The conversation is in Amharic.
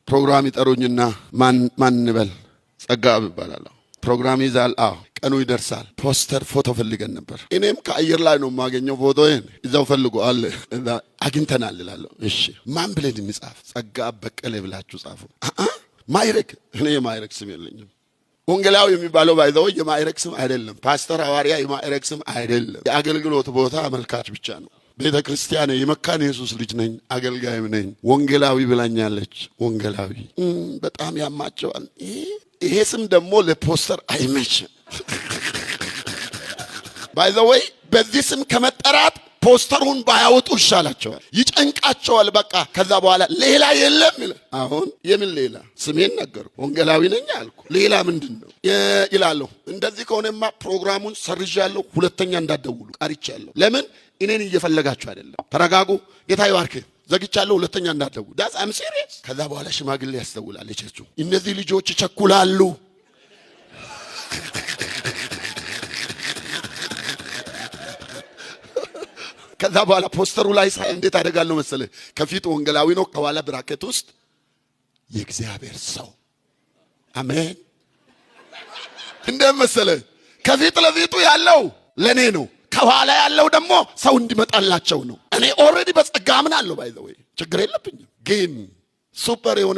ፕሮግራም ይጠሩኝና ማን እንበል ጸጋብ ይባላል። ፕሮግራም ይዛል። ቀኑ ይደርሳል። ፖስተር ፎቶ ፈልገን ነበር። እኔም ከአየር ላይ ነው የማገኘው ፎቶዬን። እዛው ፈልጉ አለ እዛ አግኝተናል እላለሁ። እሺ ማን ብለን እንጻፍ? ጸጋብ በቀለ ብላችሁ ጻፉ። ማይረክ እኔ የማይረክ ስም የለኝም። ወንጌላዊ የሚባለው ባይዘው የማይረክ ስም አይደለም። ፓስተር ሐዋርያ የማይረክ ስም አይደለም። የአገልግሎት ቦታ አመልካች ብቻ ነው። ቤተ ክርስቲያን የመካነ ኢየሱስ ልጅ ነኝ፣ አገልጋይም ነኝ። ወንጌላዊ ብላኛለች። ወንጌላዊ በጣም ያማቸዋል። ይሄ ስም ደግሞ ለፖስተር አይመችም። ባይዘወይ በዚህ ስም ከመጠራት ፖስተሩን ባያወጡ ይሻላቸዋል። ይጨንቃቸዋል። በቃ ከዛ በኋላ ሌላ የለም ይላል። አሁን የምን ሌላ? ስሜን ነገሩ ወንጌላዊ ነኝ አልኩ። ሌላ ምንድነው ይላለሁ። እንደዚህ ከሆነማ ፕሮግራሙን ሰርዣለሁ። ሁለተኛ እንዳትደውሉ ቀርቻለሁ። ለምን? እኔን እየፈለጋችሁ አይደለም። ተረጋጉ። ጌታ ይባርክ። ዘግቻለሁ። ሁለተኛ እንዳትደውሉ። ዳስ አም ሲሪየስ። ከዛ በኋላ ሽማግሌ ያስተውላል። እቺ እነዚህ ልጆች ይቸኩላሉ። ከዛ በኋላ ፖስተሩ ላይ ሳይ እንዴት አደጋለሁ መሰለ? ከፊት ወንጌላዊ ነው፣ ከኋላ ብራኬት ውስጥ የእግዚአብሔር ሰው። አሜን። እንደምን መሰለ? ከፊት ለፊቱ ያለው ለኔ ነው፣ ከኋላ ያለው ደግሞ ሰው እንዲመጣላቸው ነው። እኔ ኦሬዲ በጸጋ አምናለሁ። ባይ ዘ ወይ ችግር የለብኝም። ግን ሱፐር የሆነ